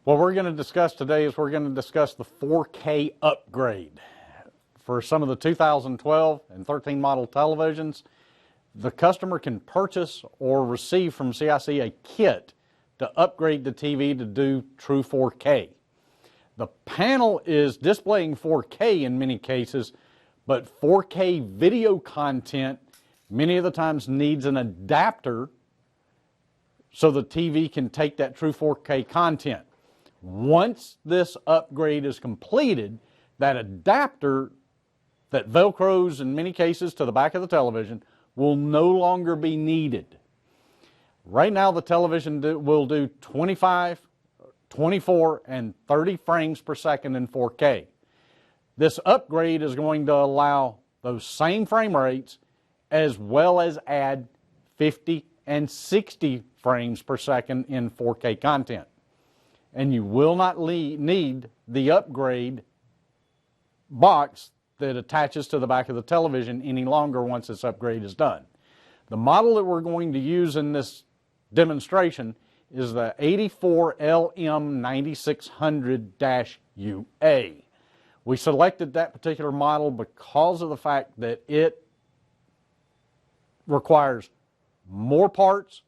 What we're going to discuss today is we're going to discuss the 4K upgrade. For some of the 2012 and 13 model televisions, the customer can purchase or receive from CIC a kit to upgrade the TV to do true 4K. The panel is displaying 4K in many cases, but 4K video content many of the times needs an adapter so the TV can take that true 4K content. Once this upgrade is completed, that adapter that velcros in many cases to the back of the television will no longer be needed. Right now the television will do 25, 24, and 30 frames per second in 4K. This upgrade is going to allow those same frame rates as well as add 50 and 60 frames per second in 4K content. And you will not need the upgrade box that attaches to the back of the television any longer once this upgrade is done. The model that we're going to use in this demonstration is the 84LM9600-UA. We selected that particular model because of the fact that it requires more parts,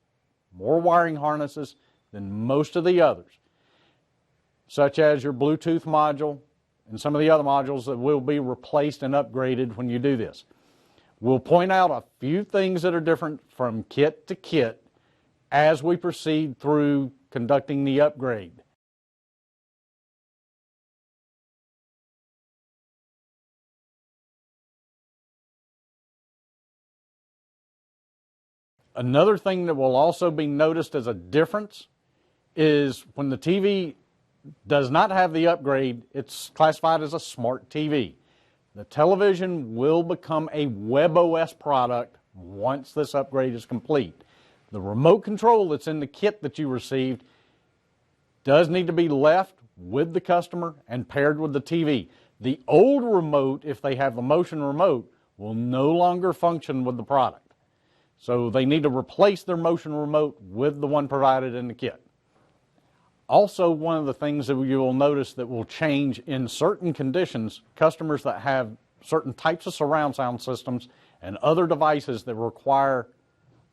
more wiring harnesses than most of the others, such as your Bluetooth module and some of the other modules that will be replaced and upgraded when you do this. We'll point out a few things that are different from kit to kit as we proceed through conducting the upgrade. Another thing that will also be noticed as a difference is when the TV does not have the upgrade, it's classified as a smart TV. The television will become a WebOS product once this upgrade is complete. The remote control that's in the kit that you received does need to be left with the customer and paired with the TV. The old remote, if they have the motion remote, will no longer function with the product. So they need to replace their motion remote with the one provided in the kit. Also, one of the things that you will notice that will change in certain conditions, customers that have certain types of surround sound systems and other devices that require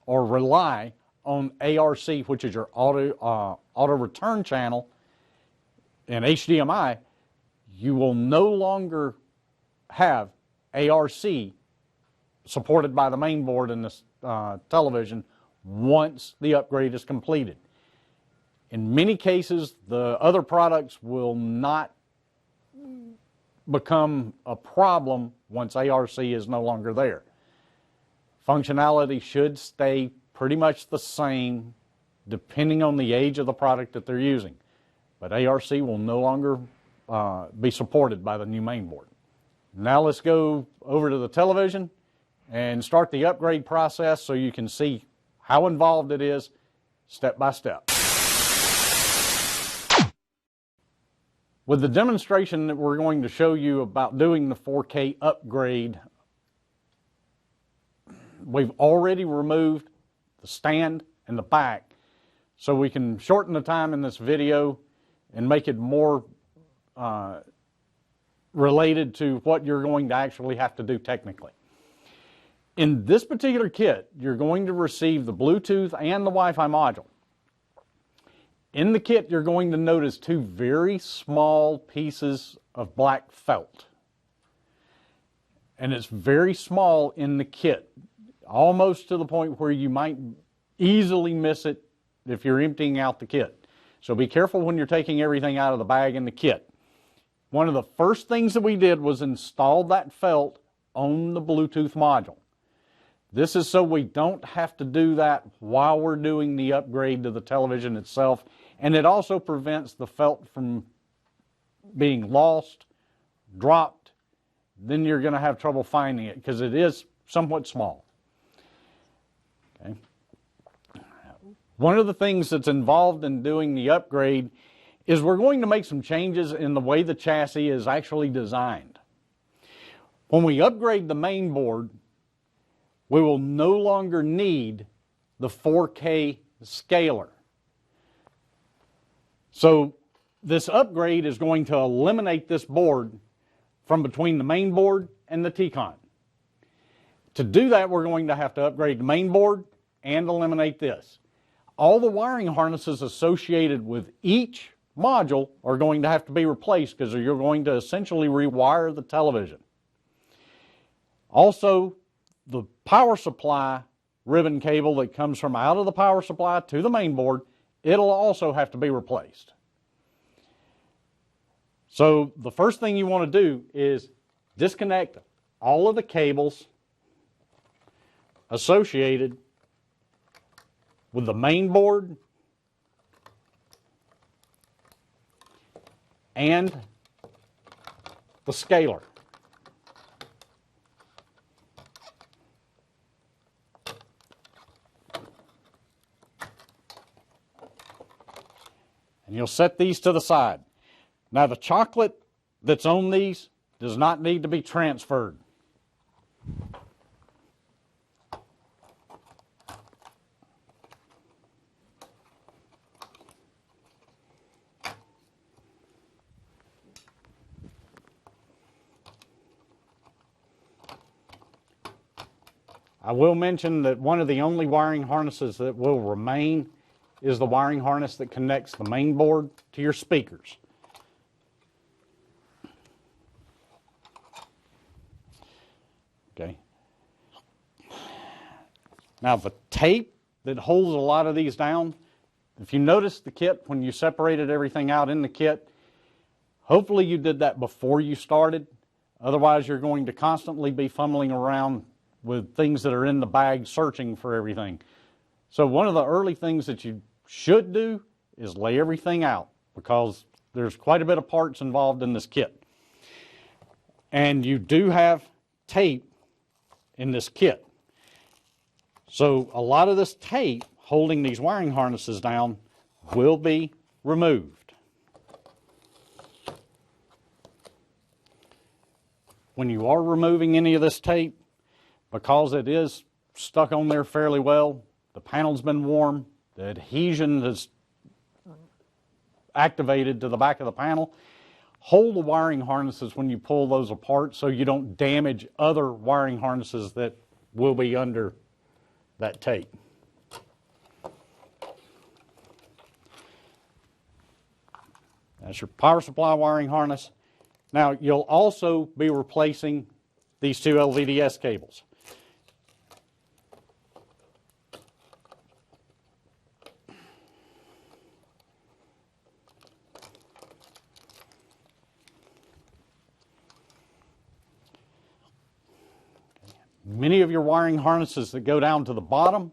or rely on ARC, which is your auto return channel, and HDMI, you will no longer have ARC supported by the main board in this television once the upgrade is completed. In many cases, the other products will not become a problem once ARC is no longer there. Functionality should stay pretty much the same depending on the age of the product that they're using. But ARC will no longer be supported by the new main board. Now let's go over to the television and start the upgrade process so you can see how involved it is step by step. With the demonstration that we're going to show you about doing the 4K upgrade, we've already removed the stand and the back so we can shorten the time in this video and make it more related to what you're going to actually have to do technically. In this particular kit, you're going to receive the Bluetooth and the Wi-Fi module. In the kit, you're going to notice two very small pieces of black felt. And it's very small in the kit, almost to the point where you might easily miss it if you're emptying out the kit. So be careful when you're taking everything out of the bag in the kit. One of the first things that we did was install that felt on the Bluetooth module. This is so we don't have to do that while we're doing the upgrade to the television itself. And it also prevents the felt from being lost, dropped. Then you're going to have trouble finding it because it is somewhat small. Okay. One of the things that's involved in doing the upgrade is we're going to make some changes in the way the chassis is actually designed. When we upgrade the main board, we will no longer need the 4K scaler. So This upgrade is going to eliminate this board from between the main board and the T-Con. To do that, we're going to have to upgrade the main board and eliminate this. All the wiring harnesses associated with each module are going to have to be replaced because you're going to essentially rewire the television. Also, the power supply ribbon cable that comes from out of the power supply to the main board, it'll also have to be replaced. So the first thing you want to do is disconnect all of the cables associated with the main board and the scaler. And you'll set these to the side. Now the chocolate that's on these does not need to be transferred. I will mention that one of the only wiring harnesses that will remain is the wiring harness that connects the main board to your speakers. Okay. Now the tape that holds a lot of these down, if you notice the kit when you separated everything out in the kit, hopefully you did that before you started. Otherwise you're going to constantly be fumbling around with things that are in the bag searching for everything. So one of the early things that you should do is lay everything out because there's quite a bit of parts involved in this kit. And you do have tape in this kit. So a lot of this tape holding these wiring harnesses down will be removed. When you are removing any of this tape, because it is stuck on there fairly well, the panel's been warm, the adhesion is activated to the back of the panel, hold the wiring harnesses when you pull those apart so you don't damage other wiring harnesses that will be under that tape. That's your power supply wiring harness. Now you'll also be replacing these two LVDS cables. Many of your wiring harnesses that go down to the bottom,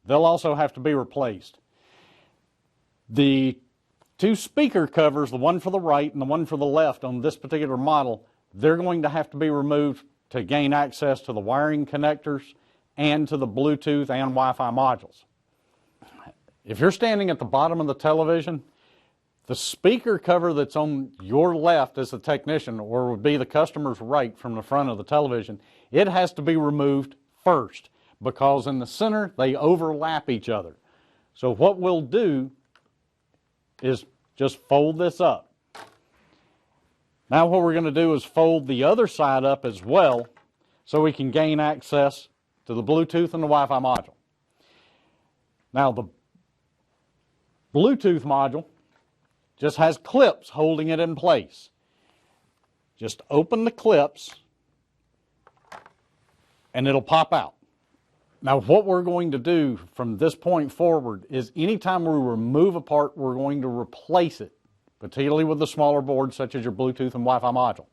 they'll also have to be replaced. The two speaker covers, the one for the right and the one for the left on this particular model, they're going to have to be removed to gain access to the wiring connectors and to the Bluetooth and Wi-Fi modules. If you're standing at the bottom of the television, the speaker cover that's on your left as the technician, or would be the customer's right from the front of the television, it has to be removed first because in the center they overlap each other. So what we'll do is just fold this up. Now what we're going to do is fold the other side up as well so we can gain access to the Bluetooth and the Wi-Fi module. Now the Bluetooth module just has clips holding it in place. Just open the clips and it'll pop out. Now what we're going to do from this point forward is anytime we remove a part, we're going to replace it, particularly with the smaller boards such as your Bluetooth and Wi-Fi module.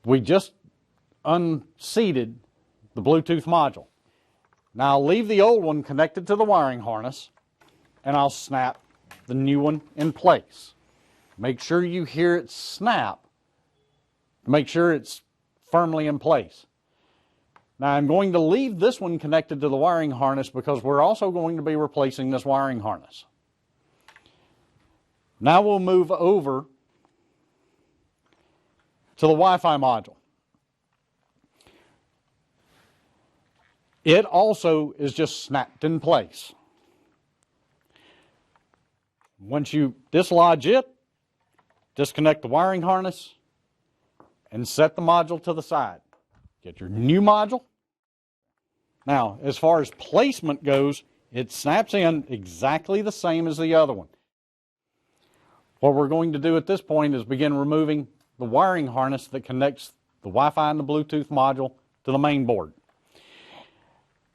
We just unseated the Bluetooth module. Now I'll leave the old one connected to the wiring harness and I'll snap the new one in place. Make sure you hear it snap. Make sure it's firmly in place. Now I'm going to leave this one connected to the wiring harness because we're also going to be replacing this wiring harness. Now we'll move over to the Wi-Fi module. It also is just snapped in place. Once you dislodge it, disconnect the wiring harness and set the module to the side. Get your new module. Now, as far as placement goes, it snaps in exactly the same as the other one. What we're going to do at this point is begin removing the wiring harness that connects the Wi-Fi and the Bluetooth module to the main board.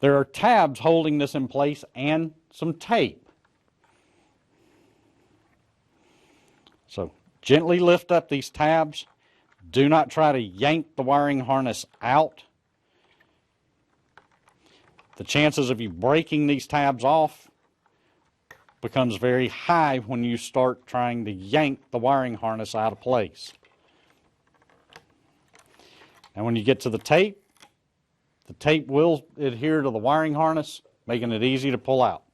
There are tabs holding this in place and some tape. So gently lift up these tabs. Do not try to yank the wiring harness out. The chances of you breaking these tabs off becomes very high when you start trying to yank the wiring harness out of place. And when you get to the tape will adhere to the wiring harness, making it easy to pull out.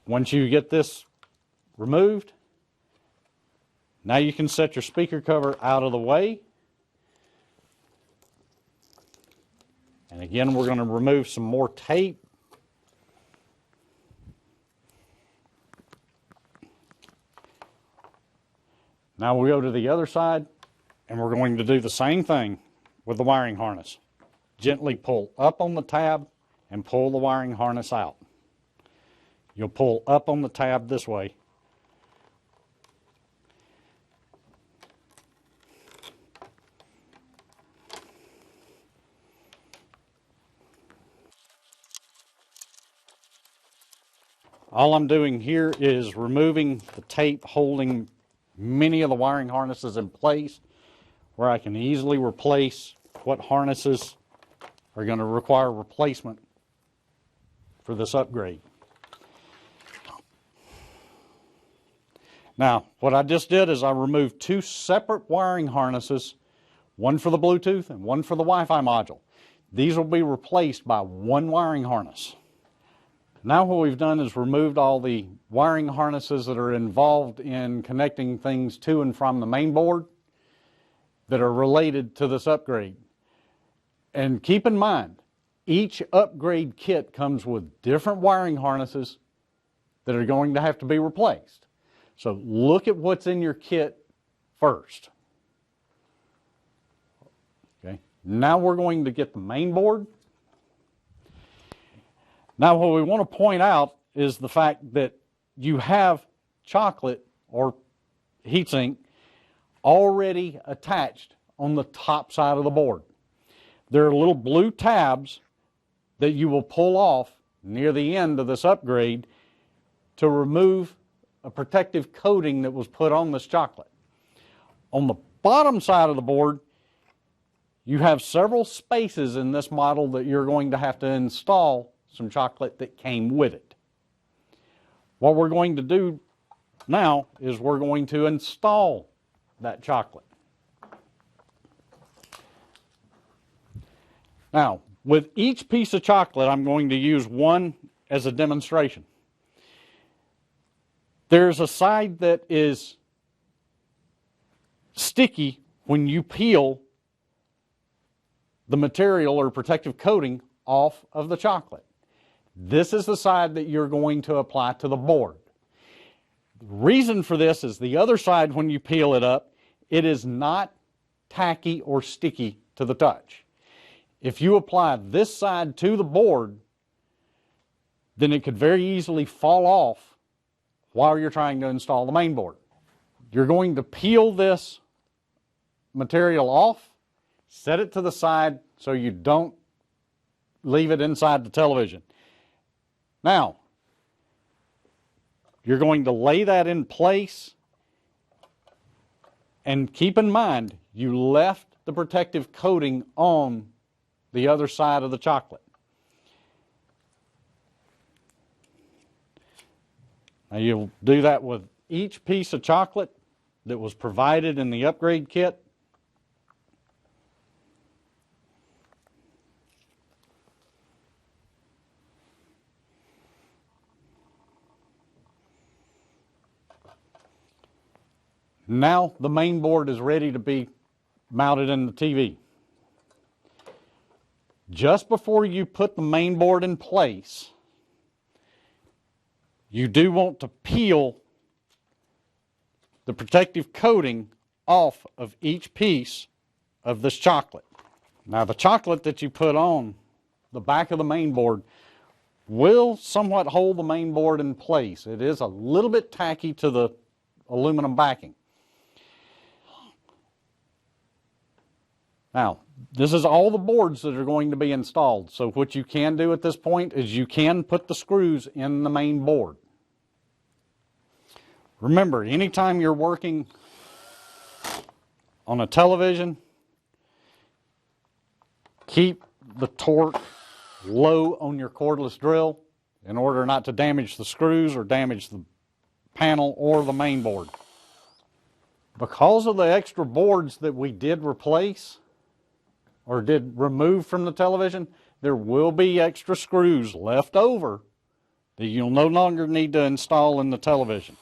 Once you get this removed, now you can set your speaker cover out of the way. And again, we're going to remove some more tape. Now we'll go to the other side, and we're going to do the same thing with the wiring harness. Gently pull up on the tab and pull the wiring harness out. You'll pull up on the tab this way. All I'm doing here is removing the tape holding many of the wiring harnesses in place, where I can easily replace what harnesses are going to require replacement for this upgrade. Now, what I just did is I removed two separate wiring harnesses, one for the Bluetooth and one for the Wi-Fi module. These will be replaced by one wiring harness. Now what we've done is removed all the wiring harnesses that are involved in connecting things to and from the main board that are related to this upgrade. And keep in mind, each upgrade kit comes with different wiring harnesses that are going to have to be replaced. So look at what's in your kit first. Okay. Now we're going to get the main board. Now what we want to point out is the fact that you have chocolate or heatsink already attached on the top side of the board. There are little blue tabs that you will pull off near the end of this upgrade to remove a protective coating that was put on this chocolate. On the bottom side of the board, you have several spaces in this model that you're going to have to install some chocolate that came with it. What we're going to do now is we're going to install that chocolate. Now, with each piece of chocolate, I'm going to use one as a demonstration. There's a side that is sticky when you peel the material or protective coating off of the chocolate. This is the side that you're going to apply to the board. The reason for this is the other side, when you peel it up, it is not tacky or sticky to the touch. If you apply this side to the board, then it could very easily fall off while you're trying to install the main board. You're going to peel this material off, set it to the side so you don't leave it inside the television. Now, you're going to lay that in place, and keep in mind, you left the protective coating on the other side of the chocolate. Now you'll do that with each piece of chocolate that was provided in the upgrade kit. Now the main board is ready to be mounted in the TV. just before you put the main board in place, you do want to peel the protective coating off of each piece of this chocolate. Now, the chocolate that you put on the back of the main board will somewhat hold the main board in place. It is a little bit tacky to the aluminum backing. Now, this is all the boards that are going to be installed. So what you can do at this point is you can put the screws in the main board. Remember, anytime you're working on a television, keep the torque low on your cordless drill in order not to damage the screws or damage the panel or the main board. Because of the extra boards that we did replace or did remove from the television, there will be extra screws left over that you'll no longer need to install in the television.